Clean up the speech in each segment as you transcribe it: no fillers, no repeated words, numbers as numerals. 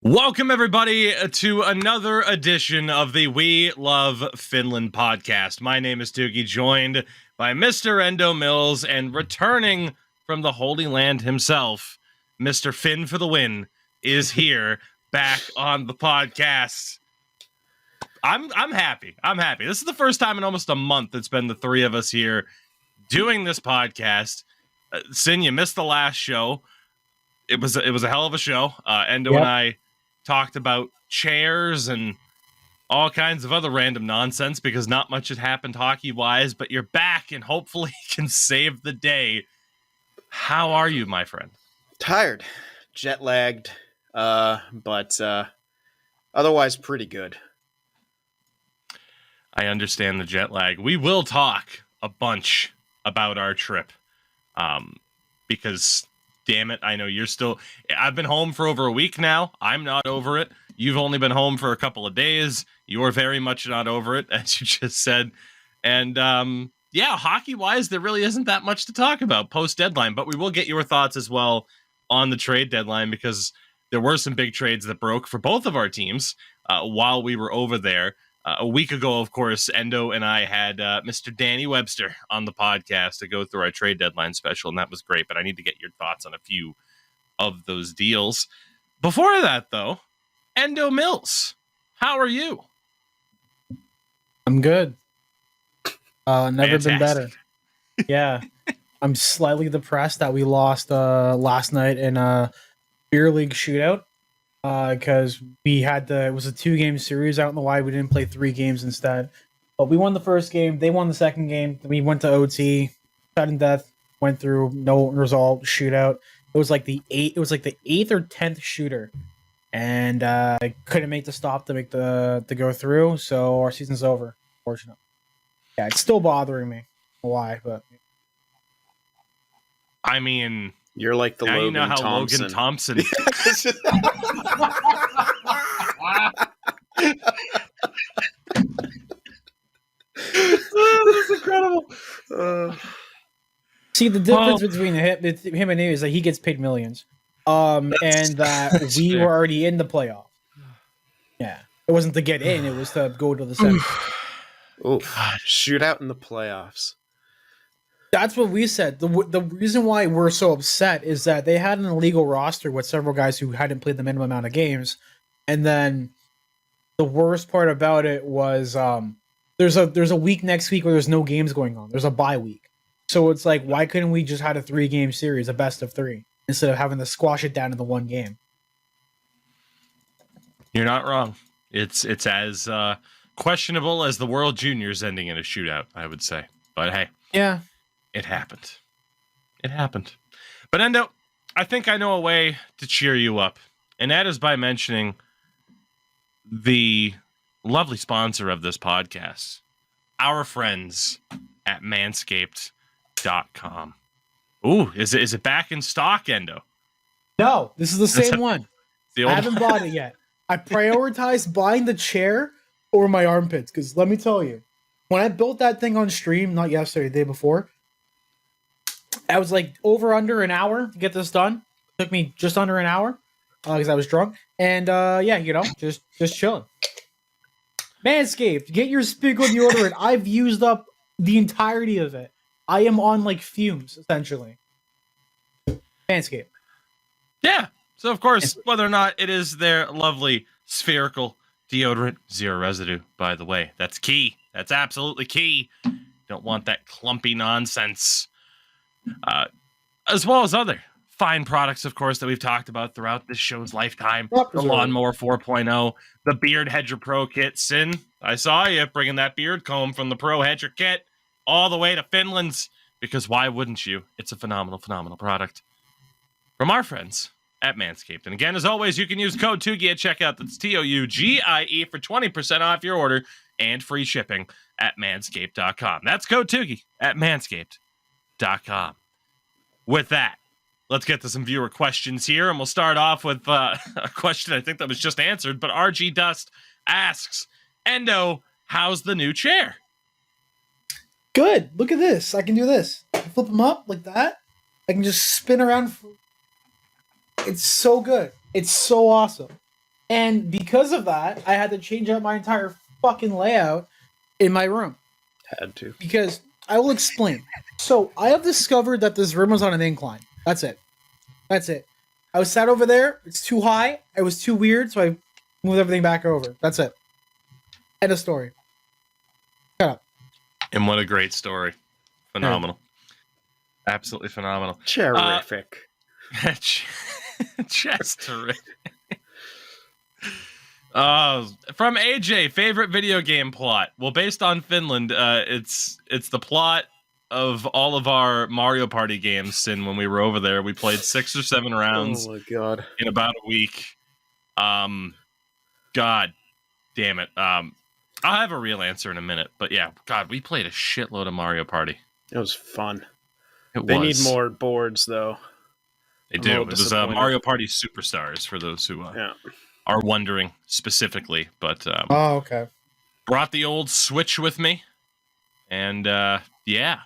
Welcome, everybody, to another edition of the We Love Finland podcast. My name is Tougie, joined by Mr. Endo Mills, and returning from the Holy Land himself, Mr. Finn for the win, is here back on the podcast. I'm happy. I'm happy. This is the first time in almost a month it's been the three of us here doing this podcast. Sin, you missed the last show. It was a hell of a show. Endo and I talked about chairs and all kinds of other random nonsense because not much had happened hockey-wise, but you're back and hopefully can save the day. How are you, my friend? Tired, jet-lagged, but otherwise pretty good. I understand the jet lag. We will talk a bunch about our trip because... damn it, I know you're still... I've been home for over a week now. I'm not over it. You've only been home for a couple of days. You're very much not over it, as you just said. And, hockey-wise, there really isn't that much to talk about post-deadline, but we will get your thoughts as well on the trade deadline because there were some big trades that broke for both of our teams while we were over there. A week ago, of course, Endo and I had Mr. Danny Webster on the podcast to go through our trade deadline special, and that was great, but I need to get your thoughts on a few of those deals. Before that, though, Endo Mills, how are you? I'm good. Never Fantastic. been better. Yeah. I'm slightly depressed that we lost last night in a beer league shootout. Because it was a 2-game series. I don't know why we didn't play 3 games instead. But we won the first game. They won the second game. Then we went to OT. Sudden death. Went through. No result. Shootout. It was like the 8th or 10th shooter, and I couldn't make the stop to go through. So our season's over. Unfortunately. Yeah, it's still bothering me. Why? But I mean... You're like the now Logan you know how Thompson. Logan Thompson... Oh, that's incredible. See, the difference between him and me is that he gets paid millions. And that we were already in the playoff. Yeah. It wasn't to get in, it was to go to the center. Shootout in the playoffs. That's what we said. The reason why we're so upset is that they had an illegal roster with several guys who hadn't played the minimum amount of games. And then the worst part about it was there's a week next week where there's no games going on. There's a bye week. So it's like, why couldn't we just had a 3-game series, a best of 3, instead of having to squash it down into one game? You're not wrong. It's as questionable as the World Juniors ending in a shootout, I would say. But hey. Yeah. It happened. It happened. But Endo, I think I know a way to cheer you up. And that is by mentioning the lovely sponsor of this podcast, our friends at Manscaped.com. Ooh, is it back in stock, Endo? No, this is the same one. I haven't bought it yet. I prioritized buying the chair over my armpits, because let me tell you, when I built that thing on stream, not yesterday, the day before, I was like under an hour to get this done. It took me just under an hour because I was drunk. And just chilling. Manscaped, get your spigot deodorant. I've used up the entirety of it. I am on like fumes, essentially. Manscaped. Yeah. So, of course, whether or not it is their lovely spherical deodorant, 0 residue, by the way. That's key. That's absolutely key. Don't want that clumpy nonsense. As well as other fine products, of course, that we've talked about throughout this show's lifetime. The Lawnmower 4.0, the Beard Hedger Pro Kit. Sin, I saw you bringing that beard comb from the Pro Hedger Kit all the way to Finland's, because why wouldn't you? It's a phenomenal, phenomenal product from our friends at Manscaped. And again, as always, you can use code Tougie at checkout. That's TOUGIE for 20% off your order and free shipping at manscaped.com. That's code Tougie at manscaped.com. With that, let's get to some viewer questions here, and we'll start off with a question I think that was just answered, but RG Dust asks, Endo, how's the new chair? Good. Look at this. I can do this. I flip them up like that. I can just spin around. It's so good. It's so awesome. And because of that, I had to change out my entire fucking layout in my room. Had to. Because I will explain. So I have discovered that this room was on an incline. That's it. I was sat over there. It's too high. It was too weird, so I moved everything back over. That's it. End of story. Shut up. And what a great story. Phenomenal. Absolutely phenomenal. Terrific. Just terrific. From AJ, favorite video game plot. Well, based on Finland, it's the plot of all of our Mario Party games. And when we were over there, we played 6 or 7 rounds Oh my god. in about a week. God damn it. I'll have a real answer in a minute. But yeah, God, we played a shitload of Mario Party. It was fun. It They was. need more boards though. They I'm a do. little It was disappointed. Mario Party Superstars for those who Yeah. are wondering specifically. But Oh, okay. brought the old Switch with me, and yeah,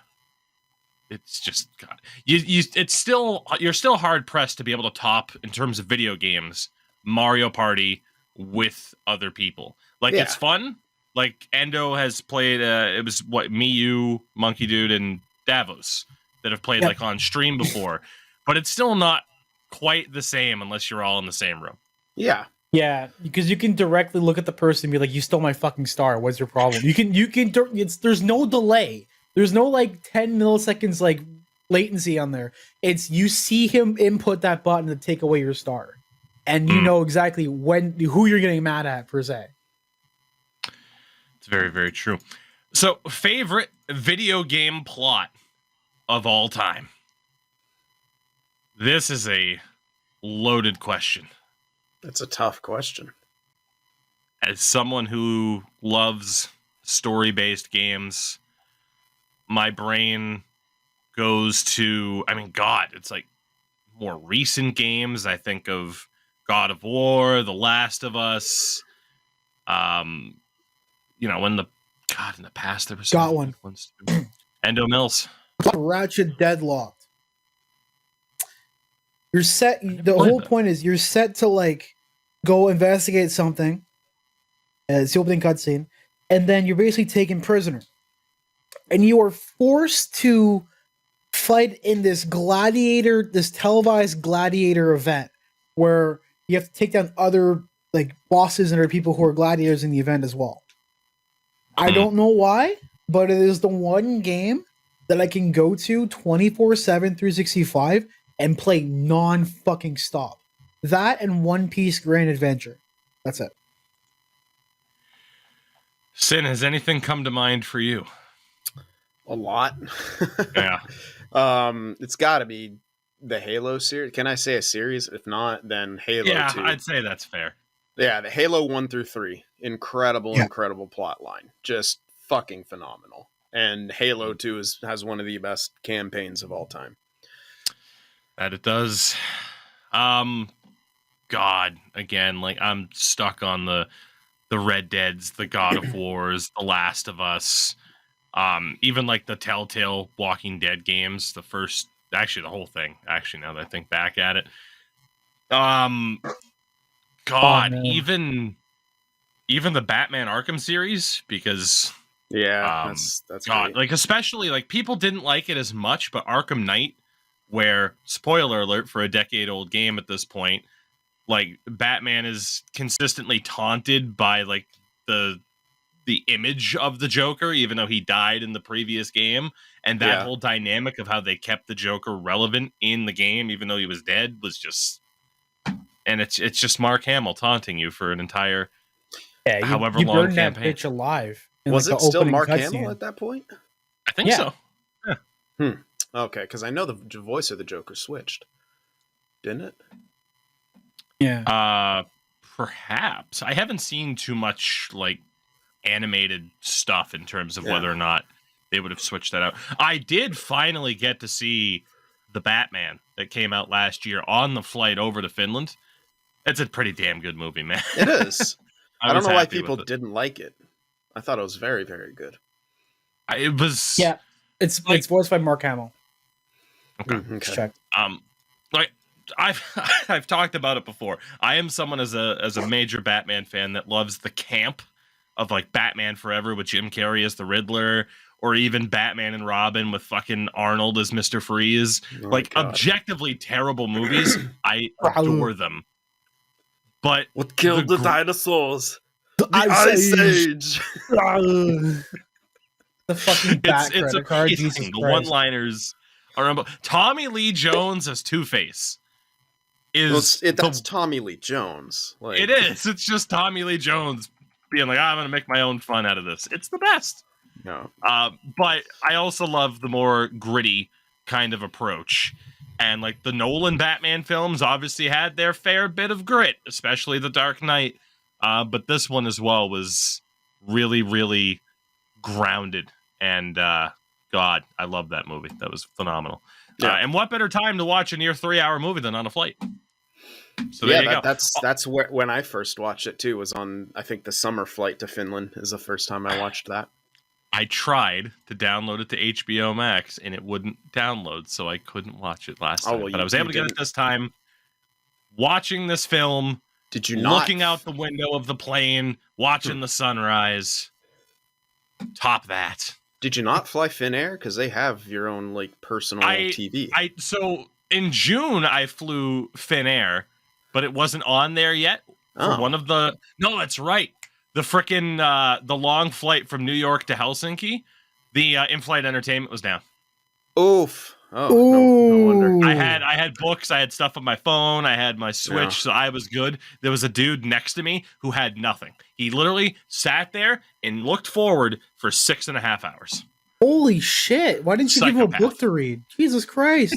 it's just God. You're still hard pressed to be able to top in terms of video games Mario Party with other people. Like Yeah. it's fun. Like Endo has played. It was me, you, Monkey Dude, and Davos that have played Yep. like on stream before, but it's still not quite the same unless you're all in the same room. Yeah. Yeah, because you can directly look at the person and be like, "You stole my fucking star. What's your problem?" There's no delay. There's no like 10 milliseconds like latency on there. It's you see him input that button to take away your star, and you know exactly who you're getting mad at per se. It's very, very true. So, favorite video game plot of all time? This is a loaded question. That's a tough question. As someone who loves story-based games, my brain goes to, I mean, God, it's like more recent games. I think of God of War, The Last of Us. In the past there was Got some one. good ones too. Endo Mills. Ratchet Deadlocked. You're set. The played whole that. point is you're set to like go investigate something. It's the opening cutscene, and then you're basically taken prisoner, and you are forced to fight in this televised gladiator event where you have to take down other like bosses and other people who are gladiators in the event as well. I don't know why, but it is the one game that I can go to 24/7 365 and play non-fucking stop. That and One Piece Grand Adventure. That's it. Sin, has anything come to mind for you? A lot. Yeah. It's got to be the Halo series. Can I say a series? If not, then Halo 2. I'd say that's fair. Yeah, the Halo 1 through 3. Incredible plot line. Just fucking phenomenal. And Halo 2 has one of the best campaigns of all time. That it does. God, again, like I'm stuck on the Red Deads, the God of Wars, The Last of Us, even like the Telltale Walking Dead games, the whole thing, actually, now that I think back at it. God, man. even the Batman Arkham series, because Yeah, that's God, great. like especially like people didn't like it as much, but Arkham Knight, where spoiler alert for a decade-old game at this point, like Batman is consistently taunted by like the image of the Joker, even though he died in the previous game, and that whole dynamic of how they kept the Joker relevant in the game, even though he was dead, was just, and it's just Mark Hamill taunting you for an entire however you long burned campaign. that bitch alive. in, Was like, it the still opening Mark cutscene. Hamill at that point? I think Yeah. so. Okay, because I know the voice of the Joker switched. Didn't it? Yeah. Perhaps I haven't seen too much like animated stuff in terms of Yeah. whether or not they would have switched that out. I did finally get to see the Batman that came out last year on the flight over to Finland. It's a pretty damn good movie, man. It is. I don't was know why happy with people it. didn't like it. I thought it was very, very good. It was Yeah. It's like- voiced by Mark Hamill. okay. Okay. Check. Like I've I've talked about it before. I am someone as a major Batman fan that loves the camp of like Batman Forever with Jim Carrey as the Riddler, or even Batman and Robin with fucking Arnold as Mr. Freeze. Oh, Like God. objectively terrible movies. I Probably. adore them. But What killed the gr- dinosaurs? The Ice Ice Age. Age. The fucking bat credit card. amazing. Jesus The Christ. one-liners are Tommy Lee Jones as Two-Face is That's Tommy Lee Jones. Like, it is. It's just Tommy Lee Jones being like, I'm going to make my own fun out of this. It's the best. No. But I also love the more gritty kind of approach. And like the Nolan Batman films obviously had their fair bit of grit, especially The Dark Knight. But this one as well was really, really grounded. And God, I love that movie. That was phenomenal. Yeah. And what better time to watch a near 3-hour movie than on a flight? So there you go. That's where when I first watched it too, was on, I think, the summer flight to Finland is the first time I watched that. I tried to download it to HBO Max and it wouldn't download, so I couldn't watch it last time. Well, but I was able to get it this time. Watching this film, Did you not looking out the window of the plane, watching the sunrise. Top that. Did you not fly Finnair? Because they have your own like personal TV. So in June I flew Finnair, but it wasn't on there yet. For one of the no, that's right. The frickin' the long flight from New York to Helsinki, the in-flight entertainment was down. Oof. Oh, no wonder. I had books, I had stuff on my phone, I had my Switch, so I was good. There was a dude next to me who had nothing. He literally sat there and looked forward for 6.5 hours. Holy shit! Why didn't you give him a Psychopath. book to read? Jesus Christ!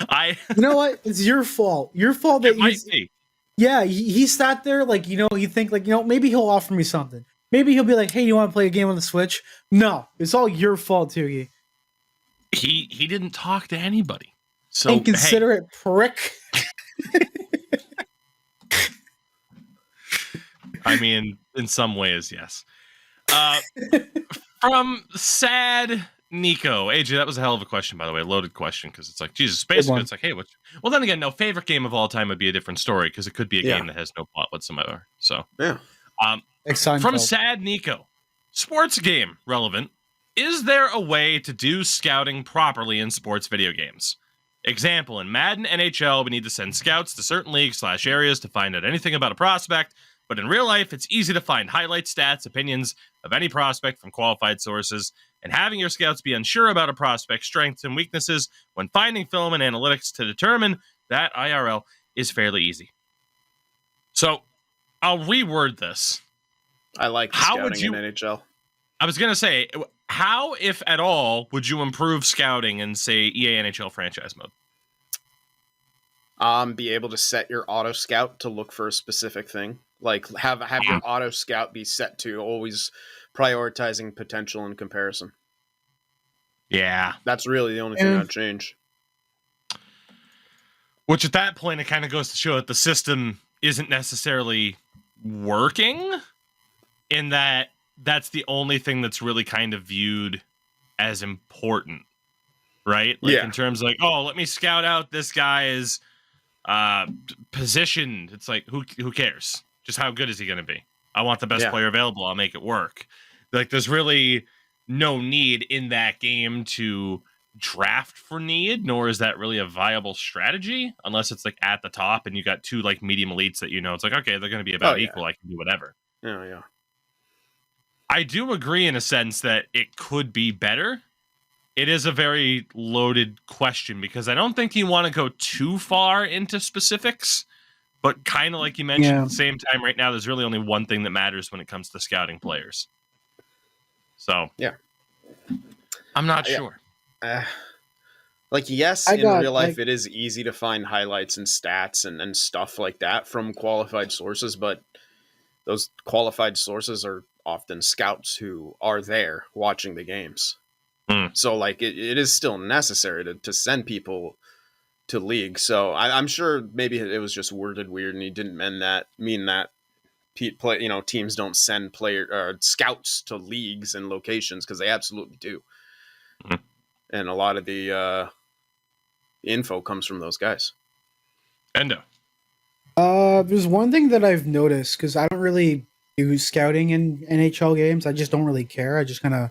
You know what? It's your fault. Your fault that it might be. Yeah, he sat there like, you think like, maybe he'll offer me something. Maybe he'll be like, hey, you want to play a game on the Switch? No, it's all your fault, Tougie. He didn't talk to anybody. So Inconsiderate prick. I mean, in some ways, yes. From Sad Nico. AJ, that was a hell of a question, by the way. Loaded question, because it's like, Jesus, basically, it's like, hey, well, then again, no, favorite game of all time would be a different story, because it could be a game that has no plot whatsoever. So, yeah. From Sad Nico. Sports game relevant. Is there a way to do scouting properly in sports video games? Example, in Madden NHL, we need to send scouts to certain leagues/areas to find out anything about a prospect, but in real life, it's easy to find highlights, stats, opinions of any prospect from qualified sources, and having your scouts be unsure about a prospect's strengths and weaknesses when finding film and analytics to determine that IRL is fairly easy. So, I'll reword this. I like scouting in NHL. I was going to say, how, if at all, would you improve scouting in, say, EA NHL franchise mode? Be able to set your auto scout to look for a specific thing. Like have your auto scout be set to always prioritizing potential in comparison. Yeah. That's really the only thing I'd change. Which at that point, it kind of goes to show that the system isn't necessarily working, in that that's the only thing that's really kind of viewed as important, right? Like in terms of like, oh, let me scout out this guy's position. It's like, who cares? Just how good is he going to be? I want the best player available. I'll make it work. Like there's really no need in that game to draft for need, nor is that really a viable strategy unless it's like at the top and you got two like medium elites that it's like, okay, they're going to be about equal. I can do whatever. Yeah. I do agree in a sense that it could be better. It is a very loaded question because I don't think you want to go too far into specifics, but kind of like you mentioned at the same time right now, there's really only one thing that matters when it comes to scouting players. So, I'm not sure. In real life, it is easy to find highlights and stats and stuff like that from qualified sources, but those qualified sources are often scouts who are there watching the games. So like it is still necessary to send people to league. So I'm sure maybe it was just worded weird and he didn't mean that teams don't send scouts to leagues and locations, because they absolutely do. And a lot of the info comes from those guys. Endo. There's one thing that I've noticed because I don't really do scouting in NHL games. I just don't really care. I just kind of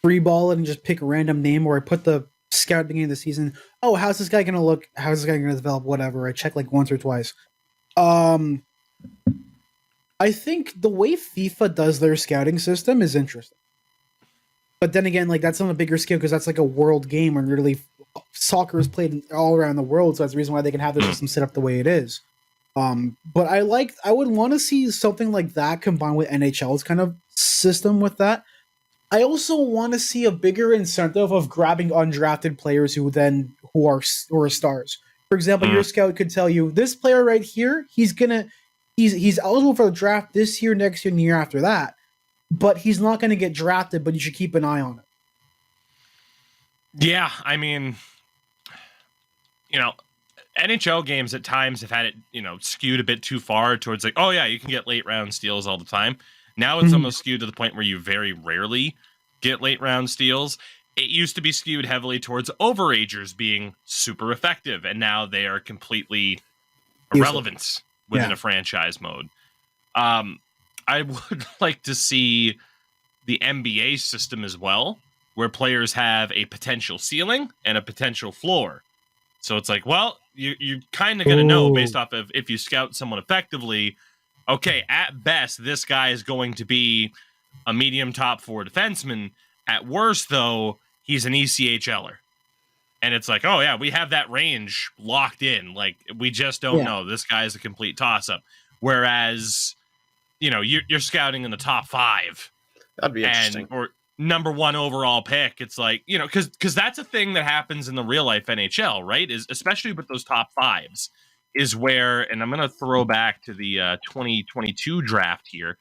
free ball it and just pick a random name, or I put the scout at the beginning of the season. Oh, how's this guy gonna look? How's this guy gonna develop? Whatever. I check like once or twice. Um, I think the way FIFA does their scouting system is interesting. But then again, like that's on a bigger scale because that's like a world game and really soccer is played all around the world. So that's the reason why they can have their system set up the way it is. But I would want to see something like that combined with NHL's kind of system with that. I also want to see a bigger incentive of grabbing undrafted players who are stars. For example, your scout could tell you this player right here, he's eligible for the draft this year, next year, and the year after that, but he's not going to get drafted. But you should keep an eye on it. Yeah, I mean, NHL games at times have had it, skewed a bit too far towards like, oh yeah, you can get late round steals all the time. Now it's almost skewed to the point where you very rarely get late round steals. It used to be skewed heavily towards overagers being super effective, and now they are completely irrelevant within a franchise mode. I would like to see the NBA system as well, where players have a potential ceiling and a potential floor. So it's like, well, you're kind of going to know based off of if you scout someone effectively, okay, at best, this guy is going to be a medium top four defenseman. At worst, though, he's an ECHLer. And it's like, oh, yeah, we have that range locked in. Like, we just don't know. This guy is a complete toss-up. Whereas, you're scouting in the top 5. That'd be interesting. Or number 1 overall pick. It's like, because that's a thing that happens in the real life NHL, right? Is especially with those top 5s is where, and I'm going to throw back to the 2022 draft here,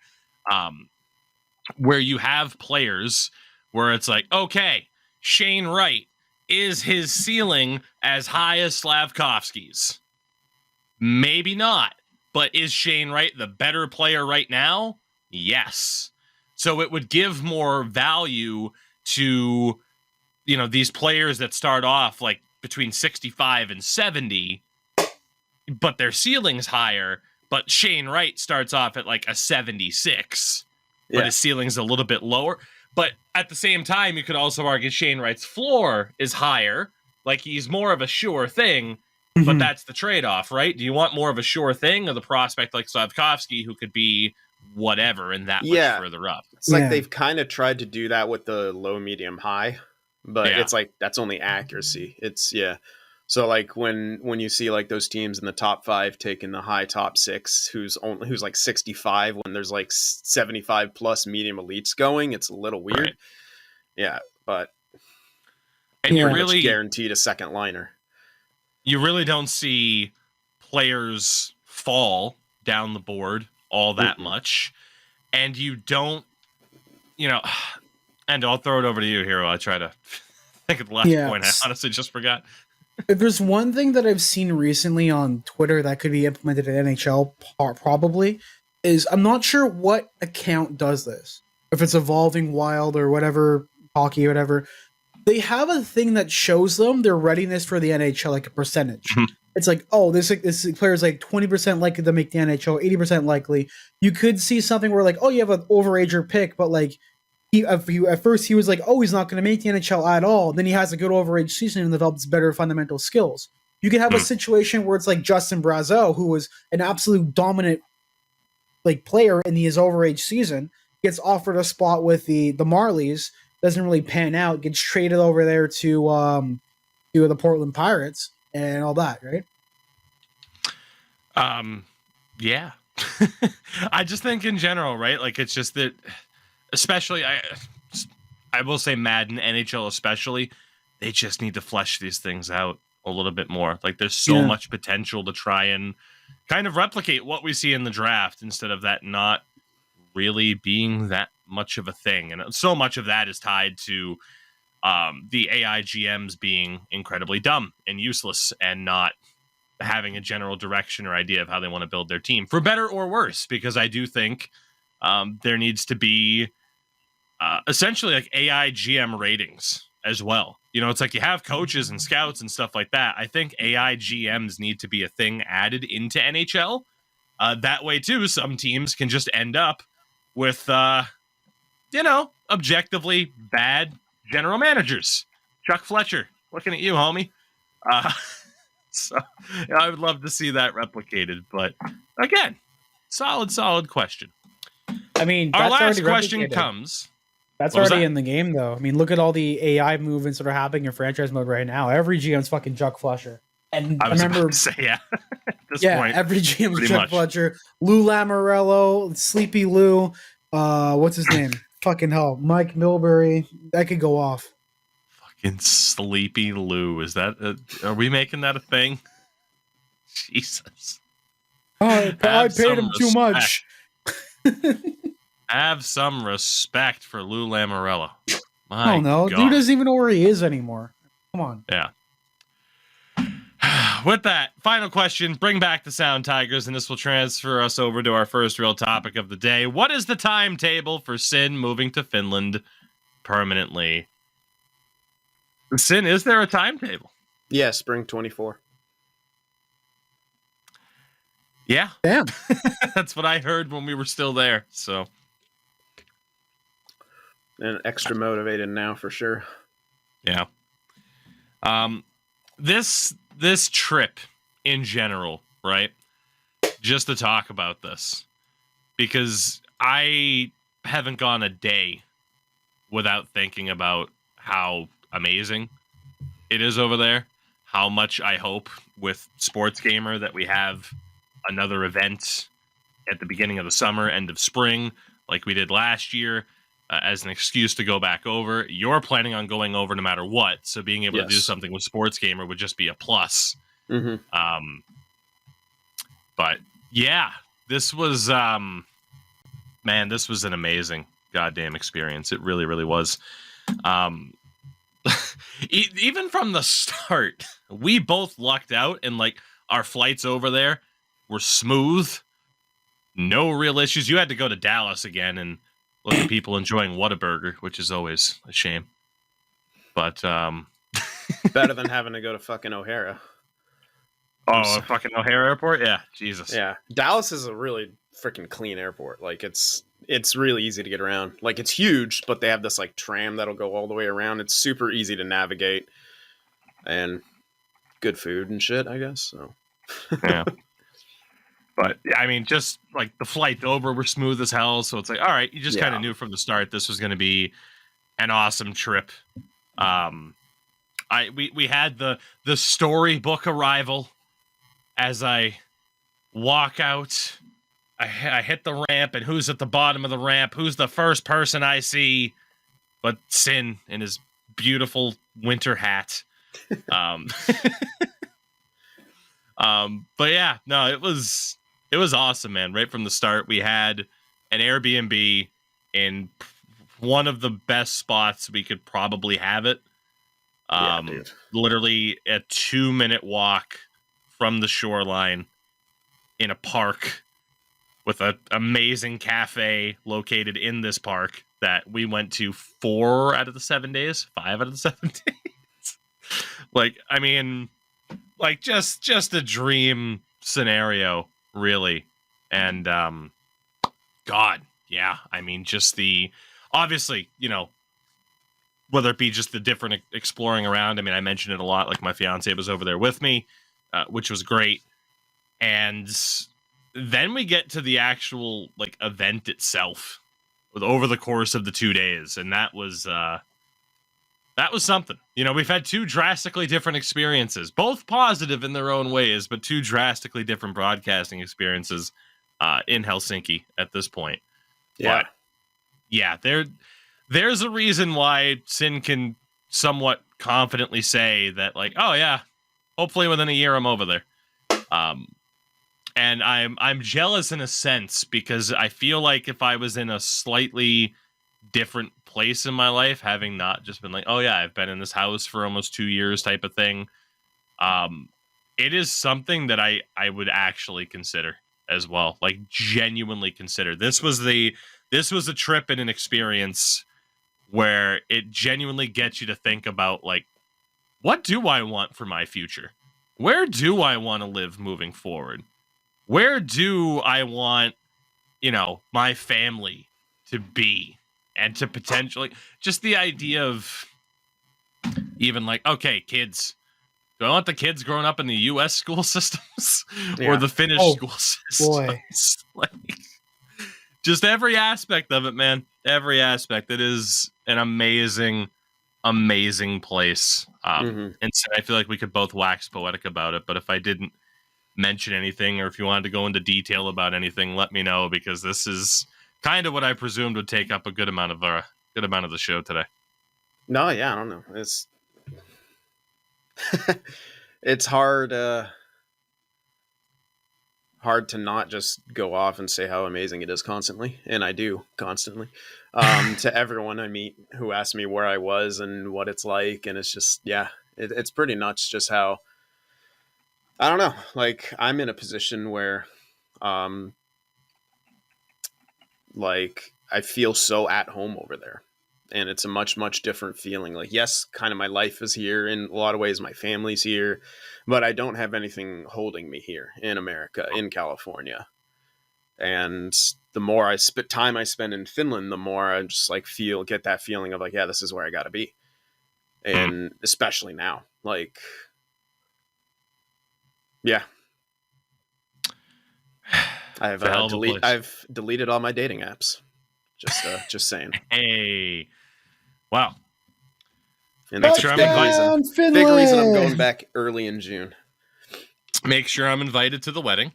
where you have players where it's like, okay, Shane Wright, is his ceiling as high as Slavkovsky's? Maybe not, but is Shane Wright the better player right now? Yes. So it would give more value to, these players that start off like between 65 and 70, but their ceiling's higher. But Shane Wright starts off at like a 76, but his ceiling's a little bit lower. But at the same time, you could also argue Shane Wright's floor is higher. Like he's more of a sure thing, but that's the trade-off, right? Do you want more of a sure thing or the prospect like Slavkovsky who could be whatever and that much further up? It's like they've kind of tried to do that with the low, medium, high, but it's like that's only accuracy. It's So like when you see like those teams in the top 5 taking the high top 6, who's like 65 when there's like 75 plus medium elites going, it's a little weird. Right. Yeah, but you're really guaranteed a second liner. You really don't see players fall down the board all that much, and you don't, and I'll throw it over to you here while I try to think of the last point. I honestly just forgot. If there's one thing that I've seen recently on Twitter that could be implemented in NHL, probably, is I'm not sure what account does this. If it's Evolving Wild or whatever, hockey or whatever, they have a thing that shows them their readiness for the NHL, like a percentage. It's like, oh, this player is like 20% likely to make the NHL, 80% likely. You could see something where like, oh, you have an overager pick, but like, at first he was like, oh, he's not going to make the NHL at all. Then he has a good overage season and develops better fundamental skills. You could have a situation where it's like Justin Brazeau, who was an absolute dominant like player in his overage season, gets offered a spot with the Marlies, doesn't really pan out, gets traded over there to the Portland Pirates and all that, right? Yeah. I just think in general, right? Like it's just that. Especially, I will say Madden, NHL especially, they just need to flesh these things out a little bit more. Like there's so much potential to try and kind of replicate what we see in the draft instead of that not really being that much of a thing. And so much of that is tied to the AI GMs being incredibly dumb and useless and not having a general direction or idea of how they want to build their team, for better or worse, because I do think there needs to be essentially like AI GM ratings as well. You know, it's like you have coaches and scouts and stuff like that. I think AI GMs need to be a thing added into NHL. That way, too, some teams can just end up with, objectively bad general managers. Chuck Fletcher, looking at you, homie. So I would love to see that replicated. But again, solid question. I mean, Our that's last already question replicated. comes. That's What was already that? in the game, though. I mean, look at all the AI movements that are happening in franchise mode right now. Every GM's fucking Chuck Fletcher. And I I was remember, about to say, yeah. At this yeah, point, every GM's pretty Chuck much. Fletcher. Lou Lamoriello, Sleepy Lou, what's his name? Fucking hell, Mike Milbury. That could go off. fucking Sleepy Lou. Is that? Are we making that a thing? Jesus. I Have paid him some too much. Have some respect for Lou Lamoriello. I My don't know. God. Dude doesn't even know where he is anymore. Come on. Yeah. With that, final question, bring back the Sound Tigers, and this will transfer us over to our first real topic of the day. What is the timetable for Sin moving to Finland permanently? Sin, is there a timetable? Yeah, spring 24. Yeah. Damn. That's what I heard when we were still there. So, And extra motivated now for sure. yeah. This trip in general, right? Just to talk about this, because I haven't gone a day without thinking about how amazing it is over there. How much I hope with Sports Gamer that we have another event at the beginning of the summer, end of spring, like we did last year, as an excuse to go back over. You're planning on going over no matter what, so being able to do Yes. something with Sports Gamer would just be a plus. Mm-hmm. But yeah, this was this was an amazing goddamn experience. It really, really was. Even from the start, we both lucked out, and like our flights over there were smooth, no real issues. You had to go to Dallas again and look at people enjoying Whataburger, which is always a shame. But Better than having to go to fucking O'Hara. fucking O'Hare Airport, yeah, Jesus, Yeah, Dallas is a really freaking clean airport. Like it's really easy to get around. Like it's huge, but they have this like tram that'll go all the way around. It's super easy to navigate, and good food and shit, I guess. So yeah. But I mean, just like the flight over were smooth as hell. So it's like, all right, you just kind Yeah. of knew from the start this was going to be an awesome trip. We had the storybook arrival as I walk out. I hit the ramp, and who's at the bottom of the ramp? Who's the first person I see? But Sin in his beautiful winter hat. But yeah, no, it was awesome, man. Right from the start, we had an Airbnb in one of the best spots we could probably have it. yeah, dude. Literally a 2-minute walk from the shoreline in a park with an amazing cafe located in this park that we went to 4 out of the 7 days, 5 out of the 7 days. Like, I mean, like just a dream scenario, really. And God, yeah, I mean, just the obviously, whether it be just the different exploring around. I mean, I mentioned it a lot. Like my fiance was over there with me, which was great. And then we get to the actual like event itself over the course of the 2 days, and that was something. We've had 2 drastically different experiences, both positive in their own ways, but 2 drastically different broadcasting experiences in Helsinki at this point. Yeah. But yeah, there's a reason why Sin can somewhat confidently say that, like, oh yeah, hopefully within a year I'm over there. And I'm jealous in a sense, because I feel like if I was in a slightly different place in my life, having not just been like, oh yeah, I've been in this house for almost 2 years type of thing, it is something that I would actually consider as well. Like genuinely consider. This was a trip and an experience where it genuinely gets you to think about, like, what do I want for my future? Where do I want to live moving forward? Where do I want, my family to be? And to potentially, just the idea of even like, okay, kids, do I want the kids growing up in the U.S. school systems or the Finnish school systems? Boy. Like, just every aspect of it, man. Every aspect. It is an amazing, amazing place. And so I feel like we could both wax poetic about it. But if I didn't mention anything, or if you wanted to go into detail about anything, let me know, because this is kind of what I presumed would take up a good amount of the show today. No, yeah, I don't know. It's hard to not just go off and say how amazing it is constantly, and I do constantly, to everyone I meet who asks me where I was and what it's like, and it's just, yeah, it's pretty nuts just how, I don't know, like, I'm in a position where like, I feel so at home over there, and it's a much, much different feeling. Like, yes, kind of my life is here in a lot of ways, my family's here, but I don't have anything holding me here in America, in California. And the more time I spend in Finland, the more I just like get that feeling of like, yeah, this is where I got to be. And especially now, like, yeah, I've deleted all my dating apps. Just saying. Hey, wow. And that's a big reason I'm going back early in June. Make sure I'm invited to the wedding.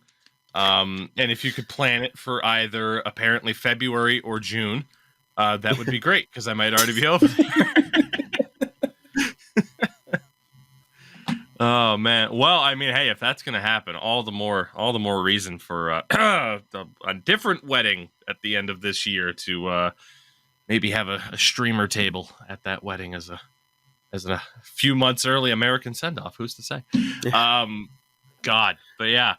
And if you could plan it for either apparently February or June, that would be great, because I might already be over there. Oh man. Well, I mean, hey, if that's gonna happen, all the more reason for a different wedding at the end of this year to maybe have a streamer table at that wedding as a few months early American send-off. Who's to say? God. But yeah.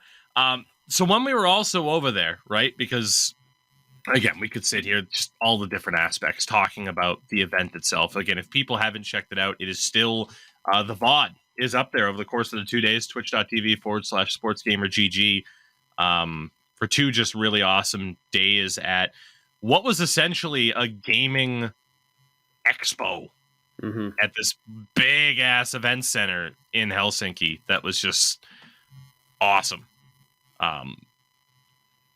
So when we were also over there, right? Because again, we could sit here, just all the different aspects, talking about the event itself. Again, if people haven't checked it out, it is still the VOD is up there over the course of the 2 days, twitch.tv/sportsgamergg, for 2 just really awesome days at what was essentially a gaming expo at this big ass event center in Helsinki. That was just awesome. I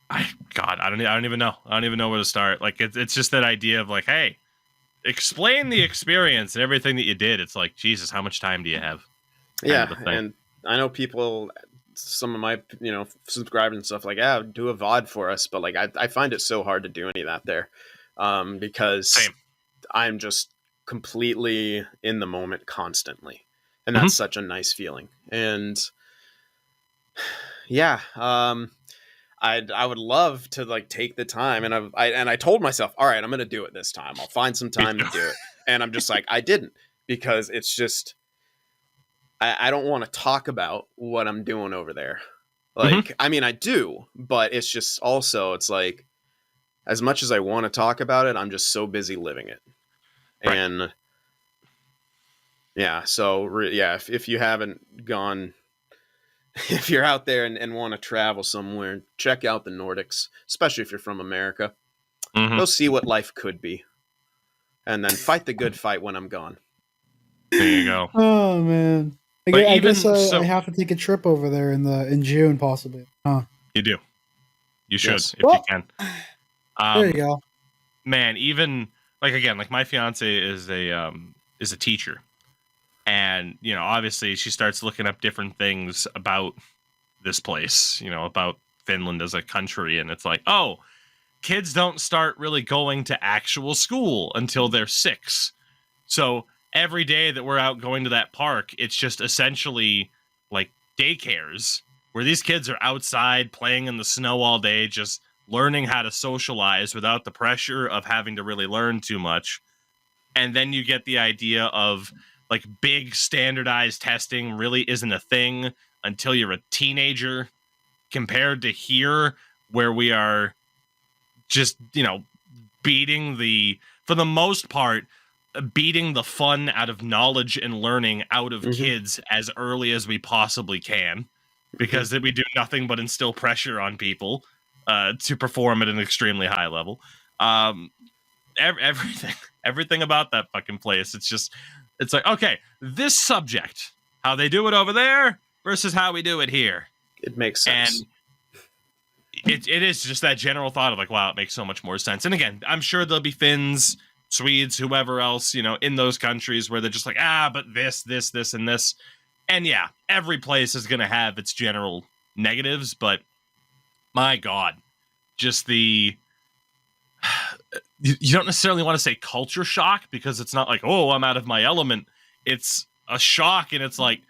don't even know. I don't even know where to start. Like, it's just that idea of like, hey, explain the experience and everything that you did. It's like, Jesus, how much time do you have? Yeah, and I know people, some of my, subscribers and stuff, like, yeah, do a VOD for us, but like, I find it so hard to do any of that there, because Same. I'm just completely in the moment constantly, and that's such a nice feeling. And yeah, I would love to like take the time, and I told myself, all right, I'm gonna do it this time. I'll find some time to do it, and I'm just like, I didn't, because it's just, I don't want to talk about what I'm doing over there. Like, I mean, I do, but it's just also, it's like, as much as I want to talk about it, I'm just so busy living it. Right. And yeah, so yeah, if you haven't gone, if you're out there and want to travel somewhere, check out the Nordics, especially if you're from America. Go see what life could be, and then fight the good fight when I'm gone. There you go. Oh man. I guess I have to take a trip over there in June, possibly. Huh? You do. You should, if you can. There you go. Man, even like, again, like, my fiance is a teacher, and obviously she starts looking up different things about this place, about Finland as a country, and it's like, oh, kids don't start really going to actual school until they're 6, so every day that we're out going to that park, it's just essentially like daycares where these kids are outside playing in the snow all day, just learning how to socialize without the pressure of having to really learn too much. And then you get the idea of like big standardized testing really isn't a thing until you're a teenager, compared to here where we are just, beating for the most part, beating the fun out of knowledge and learning out of Mhm. kids as early as we possibly can, because we do nothing but instill pressure on people to perform at an extremely high level. Everything about that fucking place. It's like, okay, this subject, how they do it over there versus how we do it here. It makes sense. And it is just that general thought of like, wow, it makes so much more sense. And again, I'm sure there'll be Finns, Swedes, whoever else, in those countries where they're just like, but this, and this. And yeah, every place is going to have its general negatives, but my God, just you don't necessarily want to say culture shock, because it's not like, oh, I'm out of my element. It's a shock, and it's like,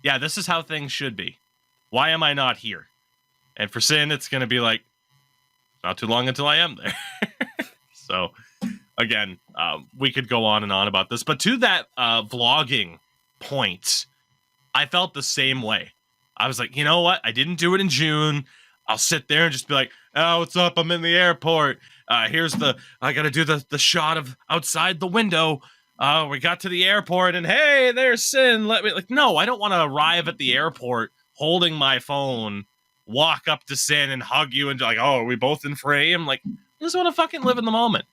yeah, this is how things should be. Why am I not here? And for Sin, it's going to be like, not too long until I am there. So, again, we could go on and on about this. But to that vlogging point, I felt the same way. I was like, you know what? I didn't do it in June. I'll sit there and just be like, oh, what's up? I'm in the airport. I got to do the shot of outside the window. We got to the airport and hey, there's Sin. No, I don't want to arrive at the airport holding my phone, walk up to Sin and hug you and like, oh, are we both in frame? Like, I just want to fucking live in the moment.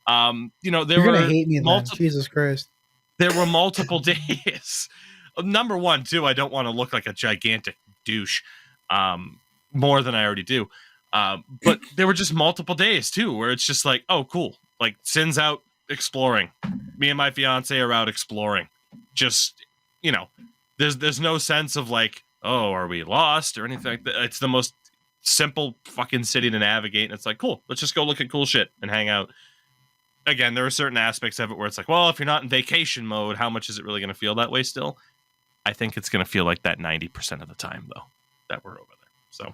There You're were gonna hate me then. Jesus Christ. There were multiple days. Number one, too, I don't want to look like a gigantic douche, more than I already do. But there were just multiple days too, where it's just like, oh, cool. Like, Sin's out exploring. Me and my fiance are out exploring. Just, there's no sense of like, oh, are we lost or anything like that. It's the most simple fucking city to navigate. And it's like, cool, let's just go look at cool shit and hang out. Again, there are certain aspects of it where it's like, well, if you're not in vacation mode, how much is it really going to feel that way still? I think it's going to feel like that 90% of the time, though, that we're over there. So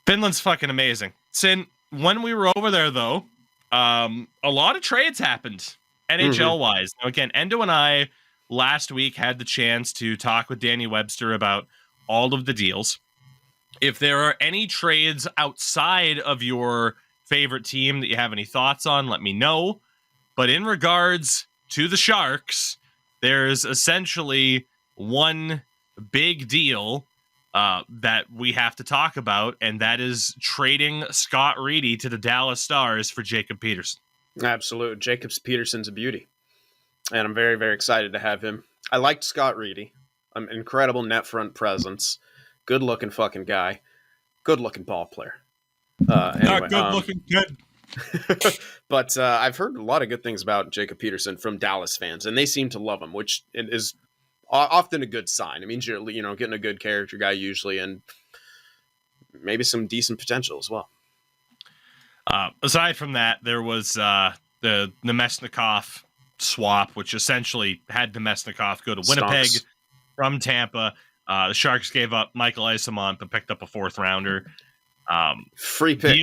Finland's fucking amazing. Sin, when we were over there, though, a lot of trades happened NHL-wise. Now, again, Endo and I last week had the chance to talk with Danny Webster about all of the deals. If there are any trades outside of your favorite team that you have any thoughts on, let me know. But in regards to the Sharks, there's essentially one big deal that we have to talk about, and that is trading Scott Reedy to the Dallas Stars for Jacob Peterson. Absolutely. Jacob Peterson's a beauty. And I'm very, very excited to have him. I liked Scott Reedy. An incredible net front presence. Good looking fucking guy. Good looking ball player. Anyway, good looking kid. But I've heard a lot of good things about Jacob Peterson from Dallas fans, and they seem to love him, which is often a good sign. It means you're getting a good character guy usually, and maybe some decent potential as well. Aside from that, there was the Nemesnikov swap, which essentially had Nemesnikov go to Winnipeg from Tampa. The Sharks gave up Michael Eyssimont but picked up a 4th rounder. Free pick.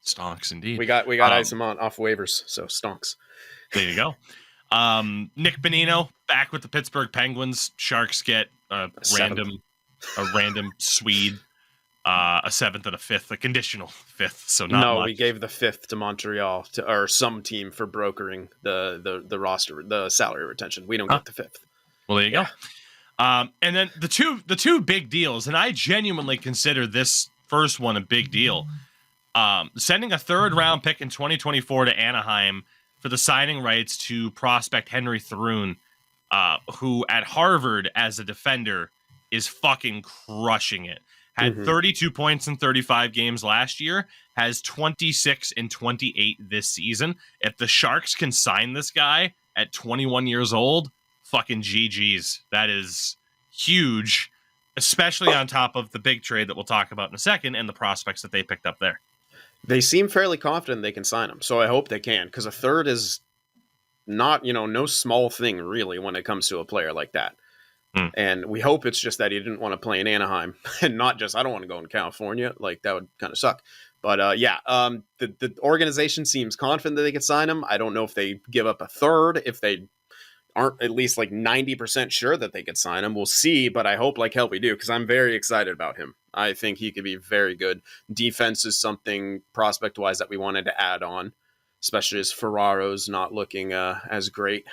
Stonks indeed. We got Eyssimont off waivers, so stonks. There you go. Nick Bonino back with the Pittsburgh Penguins. Sharks get a random Swede, a 7th and a 5th, a conditional 5th. So not much. We gave the 5th to Montreal or some team for brokering the roster, the salary retention. We don't get the 5th. Well, there you go. And then the two big deals, and I genuinely consider this first one a big deal. Sending a 3rd round pick in 2024 to Anaheim for the signing rights to prospect Henry Thrun, who at Harvard as a defender is fucking crushing it. Had 32 points in 35 games last year, has 26 in 28 this season. If the Sharks can sign this guy at 21 years old, fucking GG's. That is huge, especially on top of the big trade that we'll talk about in a second and the prospects that they picked up there. They seem fairly confident they can sign him, so I hope they can, because a 3rd is not, no small thing, really, when it comes to a player like that. And we hope it's just that he didn't want to play in Anaheim, and not just, I don't want to go in California. Like, that would kind of suck. But, the organization seems confident that they could sign him. I don't know if they give up a 3rd, if they aren't at least like 90% sure that they could sign him. We'll see, but I hope like hell we do, because I'm very excited about him. I think he could be very good. Defense is something prospect-wise that we wanted to add on. especially as Ferraro's not looking as great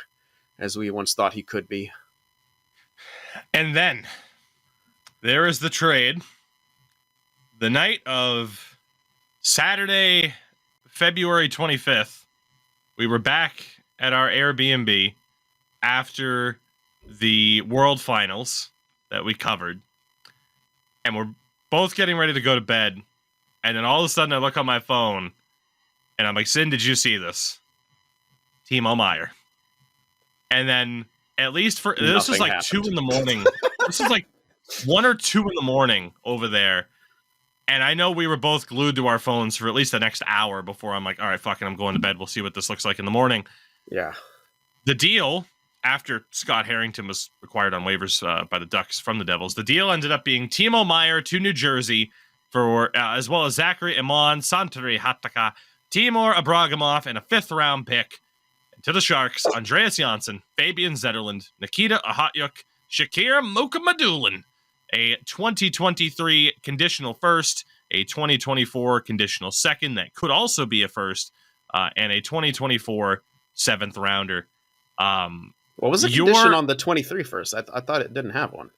as we once thought he could be. And then there is the trade. The night of Saturday, February 25th, we were back at our Airbnb after the World Finals that we covered. And we're both getting ready to go to bed. And then all of a sudden I look on my phone and I'm like, Sin, did you see this? Timo Meier. And then at least for this was like happened. 2 in the morning. This was like 1 or 2 in the morning over there. And I know we were both glued to our phones for at least the next hour before I'm like, all right, fucking, I'm going to bed. We'll see what this looks like in the morning. Yeah. The deal, after Scott Harrington was acquired on waivers by the Ducks from the Devils, the deal ended up being Timo Meier to New Jersey for as well as Zachary Iman, Santeri Hattaka, Timur Abragamov, and a 5th-round pick. To the Sharks, Andreas Janssen, Fabian Zetterlund, Nikita Ahatyuk, Shakir Mukhamadullin, a 2023 conditional first, a 2024 conditional second that could also be a first, and a 2024 7th rounder. What was the condition on the 23 first? I thought it didn't have one.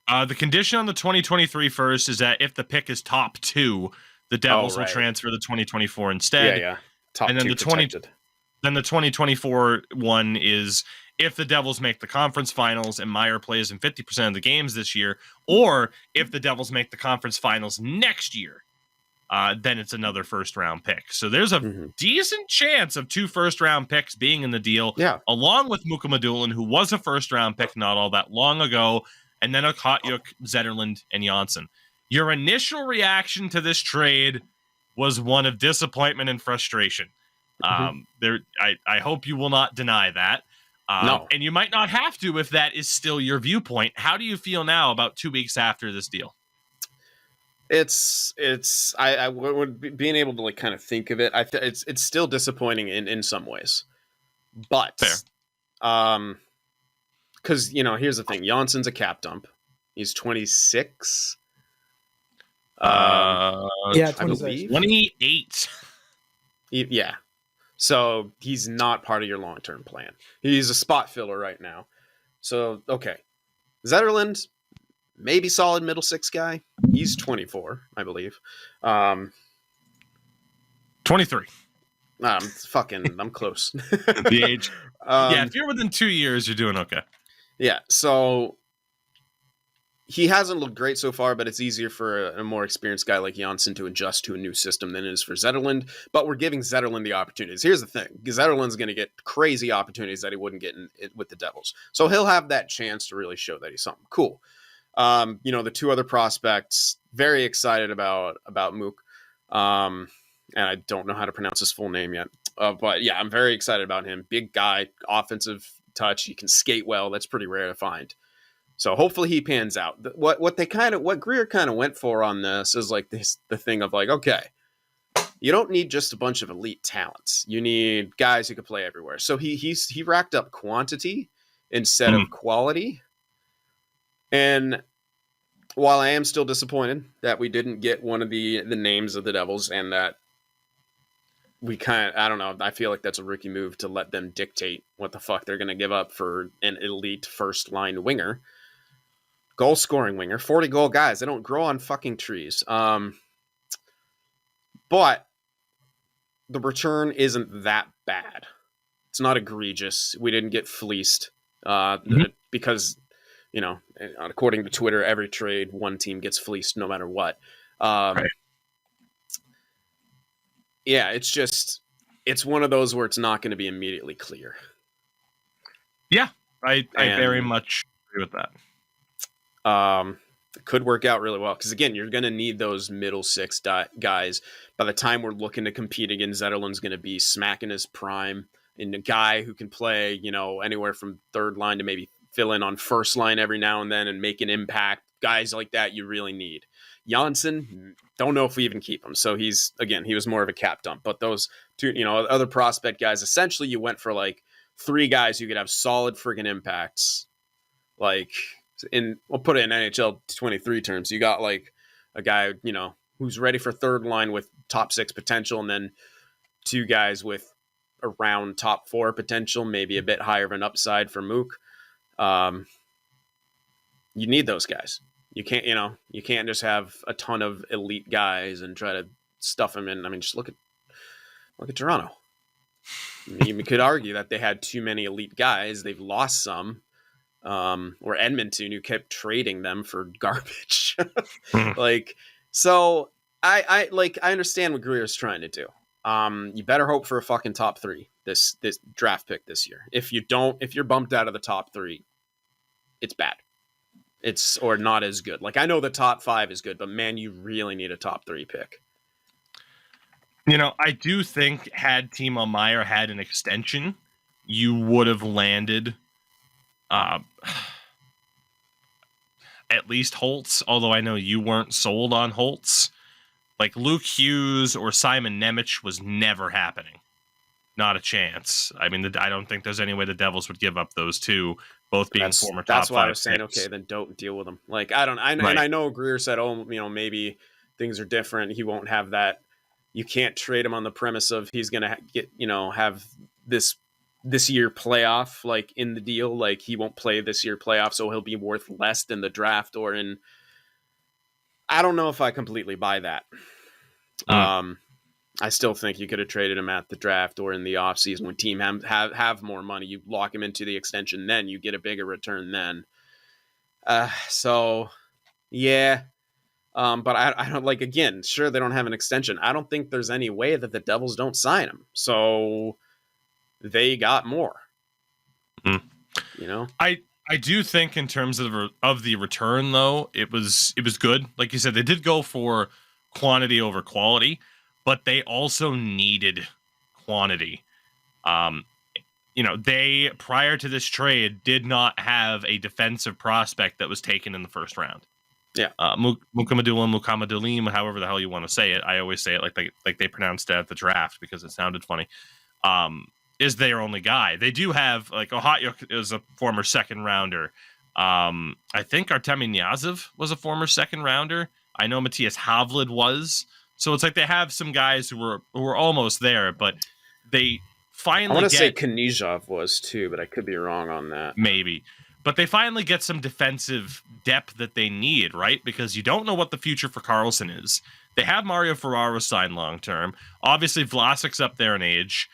The condition on the 2023 first is that if the pick is top 2, the Devils will transfer the 2024 instead. Yeah. Top and then 2 protected. Then the 2024 one is if the Devils make the conference finals and Meier plays in 50% of the games this year, or if the Devils make the conference finals next year, then it's another 1st-round pick. So there's a decent chance of 2 1st-round picks being in the deal, along with Mukhamadullin, who was a 1st-round pick not all that long ago, and then Ahatyuk, Zetterlund, and Janssen. Your initial reaction to this trade was one of disappointment and frustration. I hope you will not deny that. No. And you might not have to if that is still your viewpoint. How do you feel now about 2 weeks after this deal? I would being able to like kind of think of it. It's still disappointing in some ways, but fair. Because here's the thing: Janssen's a cap dump. He's 26. Yeah, I believe 28. Yeah. So he's not part of your long-term plan. He's a spot filler right now. So, okay. Zetterlund, maybe solid middle 6 guy. He's 24, I believe. 23. I'm close. The age. Yeah, if you're within 2 years, you're doing okay. Yeah, so he hasn't looked great so far, but it's easier for a more experienced guy like Janssen to adjust to a new system than it is for Zetterlund. But we're giving Zetterlund the opportunities. Here's the thing. Zetterlund's going to get crazy opportunities that he wouldn't get with the Devils. So he'll have that chance to really show that he's something cool. The 2 other prospects, very excited about Mook. And I don't know how to pronounce his full name yet. But yeah, I'm very excited about him. Big guy, offensive touch. He can skate well. That's pretty rare to find. So hopefully he pans out. What Greer kind of went for on this is like the thing of like, okay, you don't need just a bunch of elite talents. You need guys who can play everywhere. So he racked up quantity instead of quality. And while I am still disappointed that we didn't get one of the names of the Devils and that we I don't know, I feel like that's a rookie move to let them dictate what the fuck they're going to give up for an elite first line winger. Goal scoring winger, 40 goal guys. They don't grow on fucking trees. But the return isn't that bad. It's not egregious. We didn't get fleeced because, according to Twitter, every trade, one team gets fleeced no matter what. Right. Yeah, it's one of those where it's not going to be immediately clear. Yeah, I very much agree with that. It could work out really well because again, you're going to need those middle 6 guys. By the time we're looking to compete again, Zetterlund's going to be smacking his prime, and a guy who can play, anywhere from 3rd line to maybe fill in on 1st line every now and then and make an impact. Guys like that you really need. Janssen, don't know if we even keep him. So he was more of a cap dump. But those 2, other prospect guys, essentially you went for like 3 guys who could have solid friggin' impacts. Like we'll put it in NHL 23 terms. You got like a guy, who's ready for 3rd line with top 6 potential, and then 2 guys with around top 4 potential, maybe a bit higher of an upside for Mook. You need those guys. You can't just have a ton of elite guys and try to stuff them in. I mean, just look at Toronto. You could argue that they had too many elite guys. They've lost some. Or Edmonton, who kept trading them for garbage. So I understand what Greer's trying to do. You better hope for a fucking top 3 this draft pick this year. If you're bumped out of the top 3, it's bad. Or not as good. Like, I know the top 5 is good, but man, you really need a top 3 pick. I do think had Timo Meier had an extension, you would have landed at least Holtz, although I know you weren't sold on Holtz. Like, Luke Hughes or Simon Nemec was never happening. Not a chance. I mean, I don't think there's any way the Devils would give up those two, both being former top 5 That's why I was saying, picks. okay, then don't deal with them. Like, and I know Greer said, maybe things are different. He won't have that. You can't trade him on the premise of he's going to get, have this year playoff, like, in the deal. Like, he won't play this year playoff, so he'll be worth less than the draft or in. I don't know if I completely buy that. I still think you could have traded him at the draft or in the offseason when team have more money. You lock him into the extension, then you get a bigger return then. So, yeah. But I don't, like, again, sure, they don't have an extension. I don't think there's any way that the Devils don't sign him. So they got more. I do think in terms of the return, though, it was good. Like you said, they did go for quantity over quality, but they also needed quantity. They, prior to this trade, did not have a defensive prospect that was taken in the first round. Yeah. Mukamadoulim, however the hell you want to say it. I always say it like they pronounced it at the draft because it sounded funny. Is their only guy. They do have, like, Ohatyuk is a former second rounder. I think Artemi Niazov was a former second rounder. I know Matthias Havlid was. So it's like they have some guys who were almost there, but they finally I want to say Knizhov was too, but I could be wrong on that. Maybe. But they finally get some defensive depth that they need, right? Because you don't know what the future for Carlson is. They have Mario Ferraro signed long-term. Obviously, Vlasic's up there in age.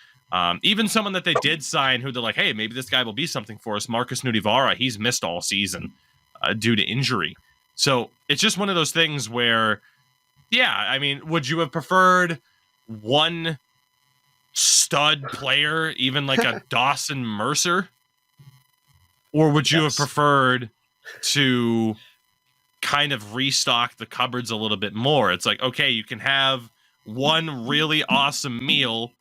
Even someone that they did sign who they're like, hey, maybe this guy will be something for us, Marcus Nudivara, he's missed all season due to injury. So it's just one of those things where, yeah, I mean, would you have preferred one stud player, even like a Dawson Mercer? Or would you have preferred to kind of restock the cupboards a little bit more? It's like, okay, you can have one really awesome meal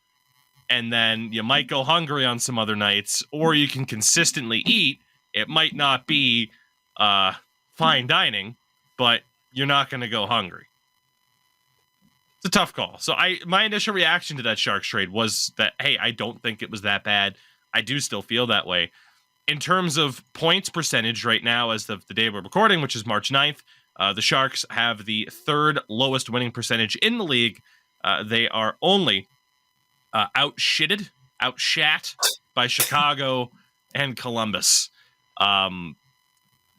and then you might go hungry on some other nights, or you can consistently eat. It might not be fine dining, but you're not going to go hungry. It's a tough call. So my initial reaction to that Sharks trade was that, hey, I don't think it was that bad. I do still feel that way. In terms of points percentage right now, as of the day we're recording, which is March 9th, the Sharks have the third lowest winning percentage in the league. They are only outshat by Chicago and Columbus.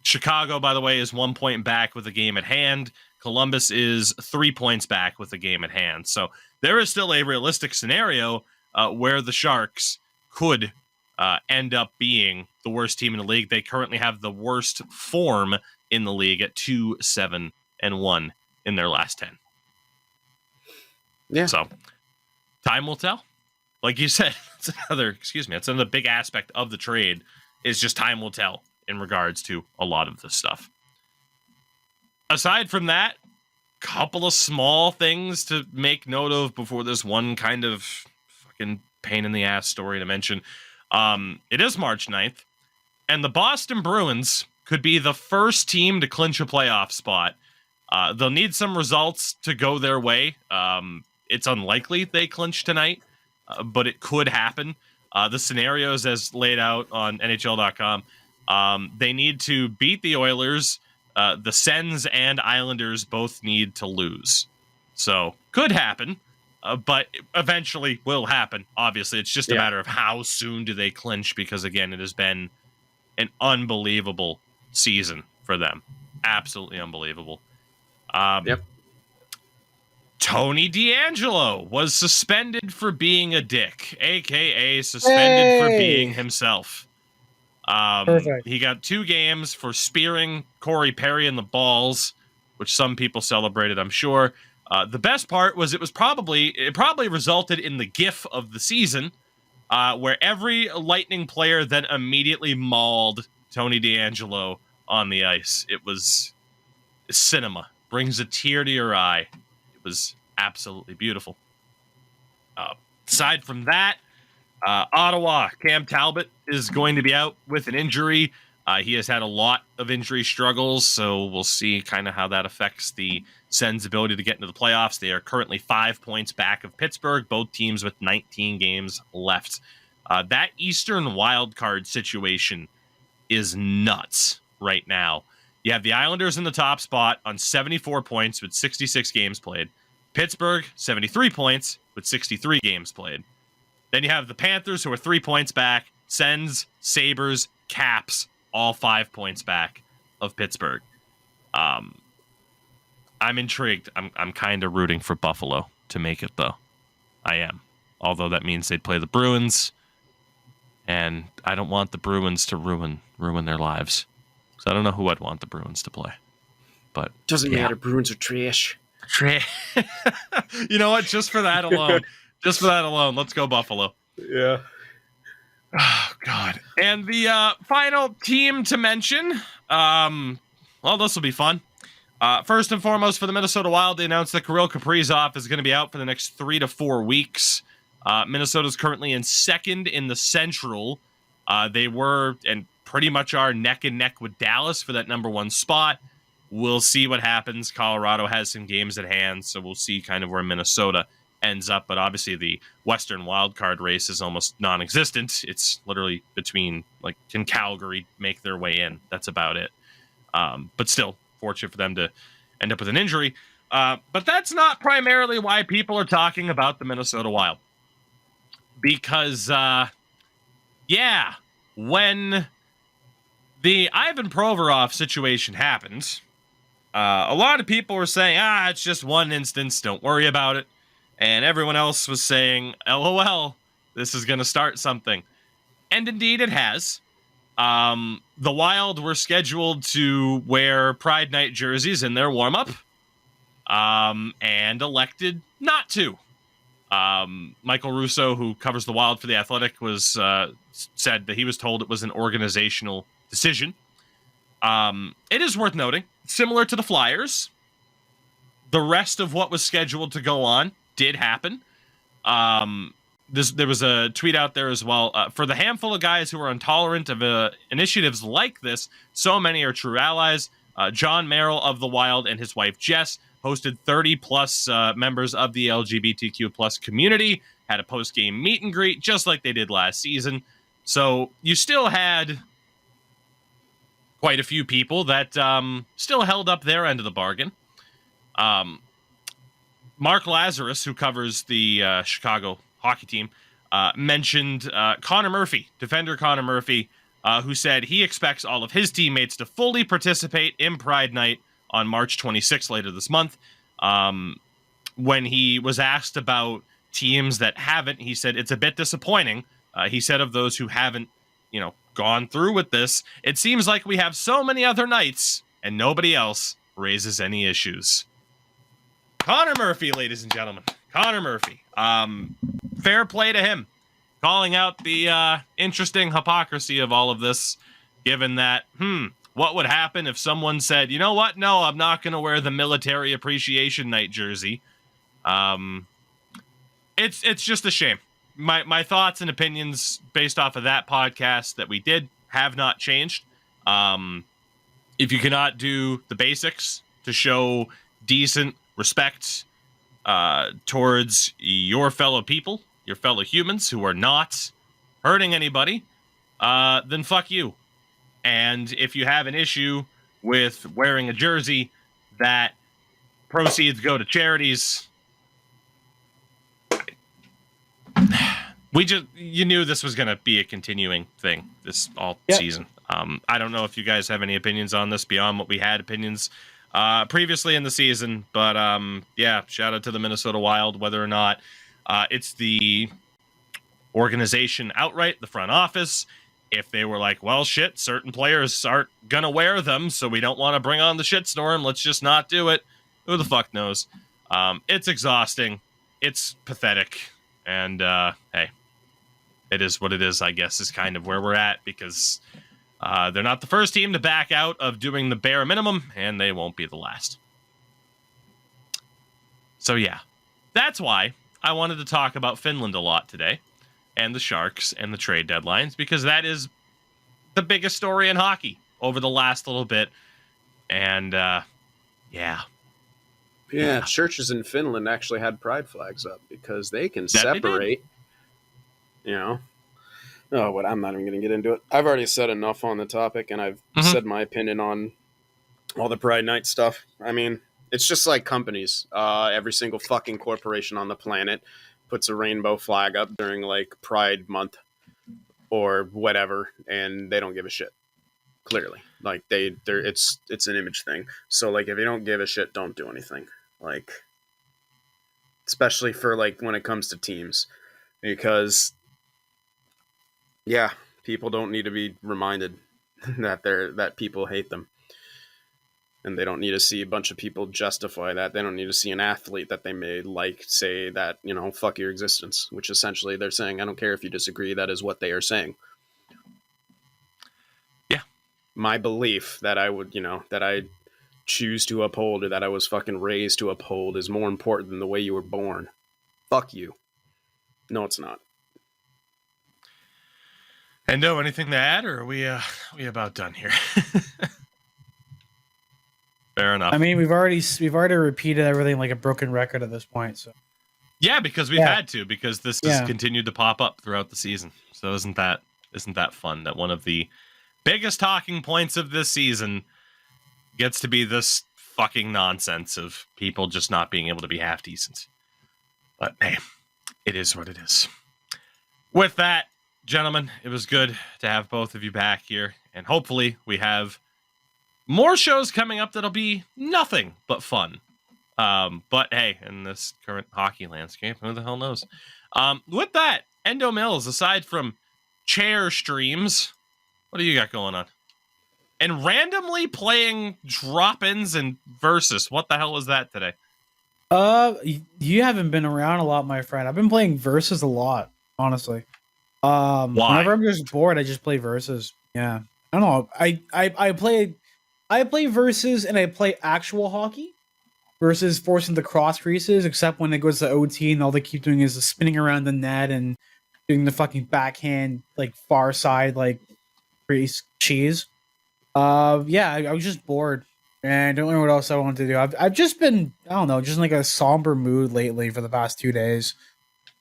Chicago, by the way, is 1 point back with a game at hand. Columbus is 3 points back with a game at hand. So there is still a realistic scenario where the Sharks could end up being the worst team in the league. They currently have the worst form in the league at 2-7-1 in their last 10. Yeah. So time will tell. Like you said, it's another big aspect of the trade is just time will tell in regards to a lot of this stuff. Aside from that, couple of small things to make note of before this one kind of fucking pain in the ass story to mention. It is March 9th, and the Boston Bruins could be the first team to clinch a playoff spot. They'll need some results to go their way. It's unlikely they clinch tonight, but it could happen. The scenarios as laid out on NHL.com, they need to beat the Oilers. The Sens and Islanders both need to lose. So, could happen. but eventually will happen. Obviously, it's just a Yeah. matter of how soon do they clinch, because again, it has been an unbelievable season for them. Absolutely unbelievable. Yep. Tony D'Angelo was suspended for being a dick, aka suspended for being himself. Perfect. He got 2 games for spearing Corey Perry in the balls, which some people celebrated, I'm sure. The best part was it probably resulted in the GIF of the season, where every Lightning player then immediately mauled Tony D'Angelo on the ice. It was cinema. Brings a tear to your eye. It was absolutely beautiful. Aside from that, Ottawa, Cam Talbot is going to be out with an injury. He has had a lot of injury struggles, so we'll see kind of how that affects the Sens' ability to get into the playoffs. They are currently 5 points back of Pittsburgh, both teams with 19 games left. That Eastern wildcard situation is nuts right now. You have the Islanders in the top spot on 74 points with 66 games played. Pittsburgh, 73 points with 63 games played. Then you have the Panthers, who are 3 points back. Sens, Sabres, Caps, all 5 points back of Pittsburgh. I'm intrigued. I'm kind of rooting for Buffalo to make it, though. I am. Although that means they'd play the Bruins, and I don't want the Bruins to ruin their lives. So I don't know who I'd want the Bruins to play. But Doesn't matter. Bruins are trash. You know what? Just for that alone, let's go Buffalo. Yeah. Oh, God. And the final team to mention, well, this will be fun. First and foremost, for the Minnesota Wild, they announced that Kirill Kaprizov is going to be out for the next 3 to 4 weeks. Minnesota's currently in second in the Central. They were and pretty much are neck and neck with Dallas for that number 1 spot. We'll see what happens. Colorado has some games at hand, so we'll see kind of where Minnesota ends up. But obviously, the Western wildcard race is almost non-existent. It's literally between, like, can Calgary make their way in? That's about it. But still, fortunate for them to end up with an injury. But that's not primarily why people are talking about the Minnesota Wild. Because, when the Ivan Provorov situation happened, a lot of people were saying, it's just one instance, don't worry about it. And everyone else was saying, LOL, this is going to start something. And indeed it has. The Wild were scheduled to wear Pride Night jerseys in their warm-up, and elected not to. Michael Russo, who covers the Wild for The Athletic, said that he was told it was an organizational decision. It is worth noting, similar to the Flyers, the rest of what was scheduled to go on did happen. There was a tweet out there as well. For the handful of guys who are intolerant of initiatives like this, so many are true allies. John Merrill of the Wild and his wife Jess hosted 30-plus members of the LGBTQ plus community, had a post-game meet and greet, just like they did last season. So you still had quite a few people that still held up their end of the bargain. Mark Lazarus, who covers the Chicago hockey team, mentioned Connor Murphy, defender Connor Murphy, who said he expects all of his teammates to fully participate in Pride Night on March 26th, later this month. When he was asked about teams that haven't, he said it's a bit disappointing. He said of those who haven't, gone through with this, it seems like we have so many other nights and nobody else raises any issues. Connor Murphy, ladies and gentlemen. Connor Murphy. Fair play to him. Calling out the interesting hypocrisy of all of this, given that, what would happen if someone said, you know what? No, I'm not going to wear the Military Appreciation Night jersey. It's just a shame. My thoughts and opinions based off of that podcast that we did have not changed. If you cannot do the basics to show decent respect towards your fellow people, your fellow humans who are not hurting anybody, then fuck you. And if you have an issue with wearing a jersey that proceeds go to charities, you knew this was going to be a continuing thing this all season. I don't know if you guys have any opinions on this beyond what we had opinions previously in the season, but yeah, shout out to the Minnesota Wild, whether or not it's the organization outright, the front office. If they were like, well, shit, certain players aren't going to wear them, so we don't want to bring on the shitstorm, let's just not do it. Who the fuck knows? It's exhausting. It's pathetic. And hey, it is what it is, I guess, is kind of where we're at, because they're not the first team to back out of doing the bare minimum, and they won't be the last. So yeah, that's why I wanted to talk about Finland a lot today, and the Sharks and the trade deadlines, because that is the biggest story in hockey over the last little bit. And yeah. Yeah, churches in Finland actually had pride flags up because they can separate. You know, but I'm not even going to get into it. I've already said enough on the topic, and I've said my opinion on all the Pride Night stuff. I mean, it's just like companies. Every single fucking corporation on the planet puts a rainbow flag up during like Pride Month or whatever, and they don't give a shit. Clearly, like it's an image thing. So like, if you don't give a shit, don't do anything. Like, especially for like when it comes to teams, because yeah, people don't need to be reminded that people hate them, and they don't need to see a bunch of people justify that. They don't need to see an athlete that they may like say that, you know, fuck your existence, which essentially they're saying, I don't care if you disagree, that is what they are saying. Yeah. My belief that I would, you know, that I choose to uphold, or that I was fucking raised to uphold, is more important than the way you were born. Fuck you. No, it's not. And no, anything to add, or are we about done here? Fair enough. I mean, we've already repeated everything like a broken record at this point. So yeah, because we've had to, because this has continued to pop up throughout the season. So isn't that fun that one of the biggest talking points of this season gets to be this fucking nonsense of people just not being able to be half decent. But hey, it is what it is. With that, gentlemen, it was good to have both of you back here, and hopefully we have more shows coming up that'll be nothing but fun. But hey, in this current hockey landscape, who the hell knows? With that, Endo Mills, aside from chair streams, what do you got going on? And randomly playing drop-ins and versus. What the hell was that today? You haven't been around a lot, my friend. I've been playing versus a lot, honestly. Why? Whenever I'm just bored, I just play versus. Yeah, I don't know. I play versus, and I play actual hockey versus forcing the cross creases. Except when it goes to OT, and all they keep doing is spinning around the net and doing the fucking backhand like far side like crease cheese. Yeah, I was just bored, and I don't know what else I wanted to do. I've just been, I don't know, just in like a somber mood lately for the past 2 days,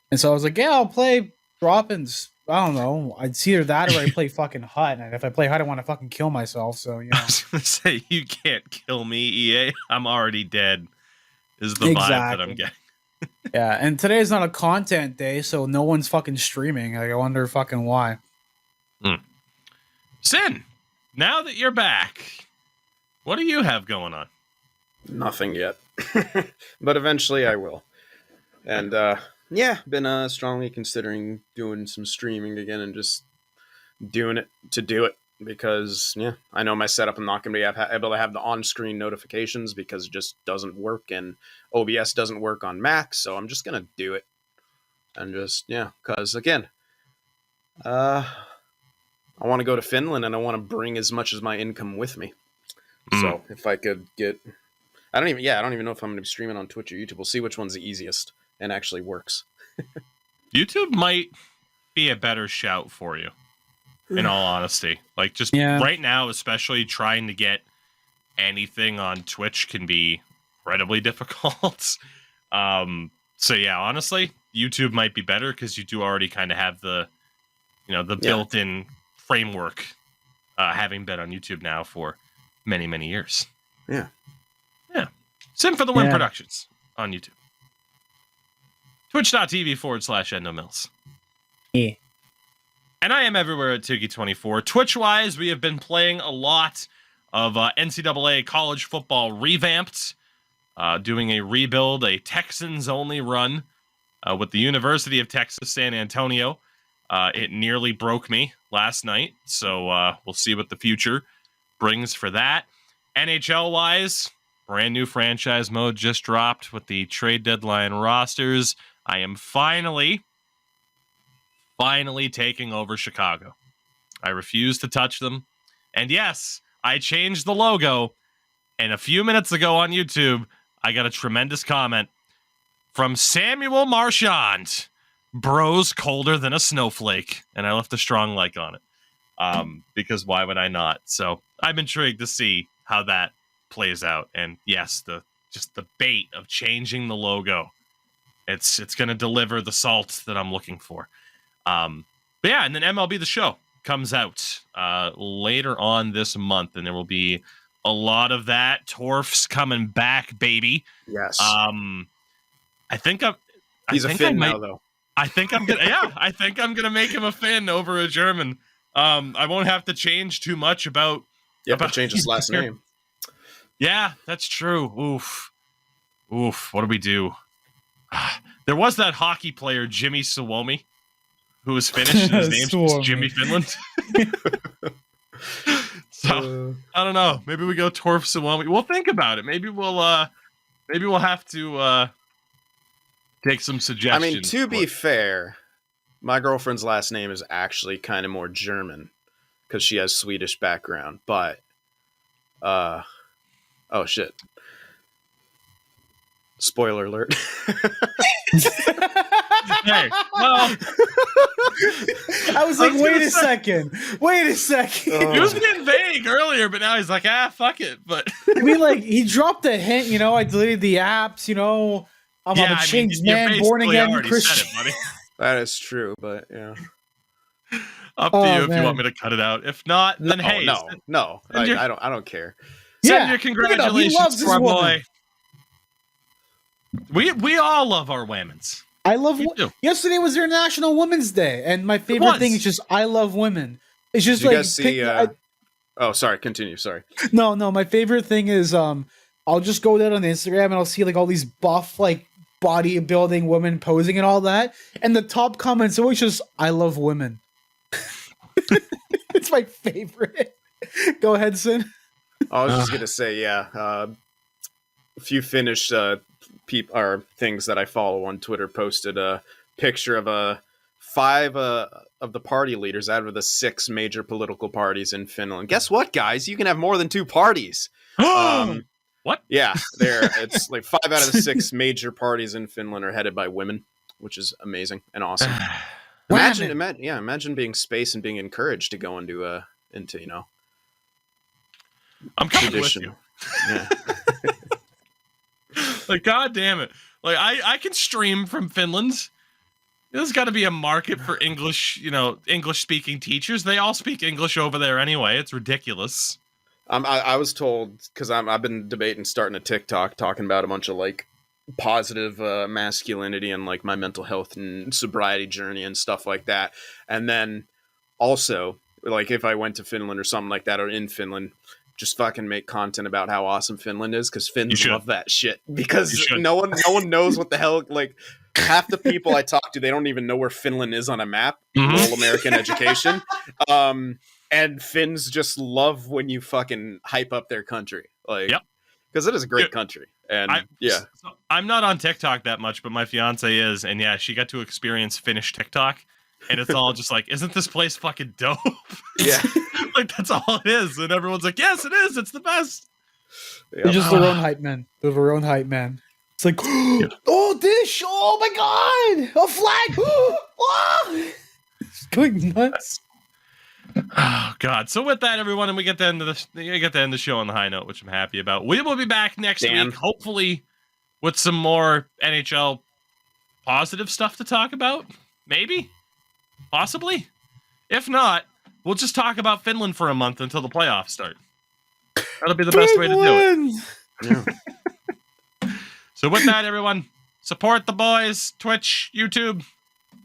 and so I was like, yeah, I'll play drop-ins. I don't know. It's either that or I play fucking Hut, and if I play Hut, I want to fucking kill myself. So you know. I was gonna say, you can't kill me, EA. I'm already dead. Is the vibe that I'm getting. Yeah, and today is not a content day, so no one's fucking streaming. Like, I wonder fucking why. Sin. Now that you're back, what do you have going on? Nothing yet. But eventually I will. And yeah, been strongly considering doing some streaming again and just doing it to do it. Because, yeah, I know my setup, I'm not going to be able to have the on-screen notifications because it just doesn't work, and OBS doesn't work on Mac, so I'm just going to do it. And just, yeah, because, again, I want to go to Finland, and I want to bring as much as my income with me. So if I could get, I don't even know if I'm going to be streaming on Twitch or YouTube. We'll see which one's the easiest and actually works. YouTube might be a better shout for you, in all honesty. Like, just right now, especially trying to get anything on Twitch can be incredibly difficult. So yeah, honestly, YouTube might be better because you do already kind of have the, built-in framework, having been on YouTube now for many, many years. Yeah. Sim for the Win Productions on YouTube. Twitch.tv/EndoMills. Yeah. And I am everywhere at Tougie24. Twitch-wise, we have been playing a lot of NCAA college football revamped, doing a rebuild, a Texans-only run with the University of Texas, San Antonio. It nearly broke me last night, so we'll see what the future brings for that. NHL-wise, brand new franchise mode just dropped with the trade deadline rosters. I am finally taking over Chicago. I refuse to touch them. And yes, I changed the logo. And a few minutes ago on YouTube, I got a tremendous comment from Samuel Marchand. Bro's colder than a snowflake. And I left a strong like on it. Because why would I not? So I'm intrigued to see how that plays out. And yes, the bait of changing the logo. It's going to deliver the salt that I'm looking for. But yeah, and then MLB The Show comes out later on this month, and there will be a lot of that. Torf's coming back, baby. Yes. He's a Finn now, though. I think I'm gonna make him a Finn over a German. I won't have to change too much about. You have to change his last name. Yeah, that's true. Oof. What do we do? There was that hockey player, Jimi Suomi, who was Finnish. His name's Jimmy Finland. So I don't know. Maybe we go Torf Suomi. We'll think about it. Maybe we'll have to take some suggestions. I mean, to be fair, my girlfriend's last name is actually kind of more German because she has Swedish background. But, oh shit! Spoiler alert. Hey, well, I was like, wait a second. He was getting vague earlier, but now he's like, fuck it. But I mean, like, he dropped a hint, I deleted the apps, I'm a changed man, born again Christian. Said it, buddy. That is true, but yeah. Up to you if you want me to cut it out. If not, then hey, no. I don't care. Send your congratulations to our boy. We all love our women's. I love. Yesterday was their National Women's Day, and my favorite thing is just I love women. It's just Did like you guys see. Oh, sorry. Continue. Sorry. No. My favorite thing is I'll just go there on Instagram and I'll see like all these buff like bodybuilding women posing and all that, and the top comments always just I love women. It's my favorite. Go ahead, Sin. I was just gonna say, a few Finnish things that I follow on Twitter posted a picture of 5 of the party leaders out of the 6 major political parties in Finland. Guess what, guys? You can have more than 2 parties. What? Yeah, it's like 5 out of the 6 major parties in Finland are headed by women, which is amazing and awesome. Imagine being space and being encouraged to go into I'm coming tradition. With you. Yeah. Like, god damn it. Like, I can stream from Finland. There's got to be a market for English, English-speaking teachers. They all speak English over there anyway. It's ridiculous. I was told, because I've been debating starting a TikTok talking about a bunch of, like, positive masculinity and, like, my mental health and sobriety journey and stuff like that. And then also, like, if I went to Finland or something like that, or in Finland, just fucking make content about how awesome Finland is, because Finns love that shit. Because no one knows what the hell, like, half the people I talk to, they don't even know where Finland is on a map. Rural American education. And Finns just love when you fucking hype up their country. Like, because it is a great country. And so I'm not on TikTok that much, but my fiance is, and yeah, she got to experience Finnish TikTok. And it's all just like, isn't this place fucking dope? Yeah. Like, that's all it is. And everyone's like, yes, it is. It's the best. They're just their own hype man. They're their own hype man. It's like, oh, dish. Oh, my God. A flag. Oh, it's going nuts. Oh, God. So with that, everyone, and we get to end the show on the high note, which I'm happy about. We will be back next week, hopefully with some more NHL positive stuff to talk about. Maybe. Possibly. If not, we'll just talk about Finland for a month until the playoffs start. That'll be the best way to do it. Yeah. So with that, everyone, support the boys, Twitch, YouTube.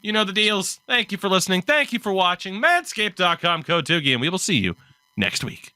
You know the deals. Thank you for listening. Thank you for watching. Manscaped.com, code Tougie, and we will see you next week.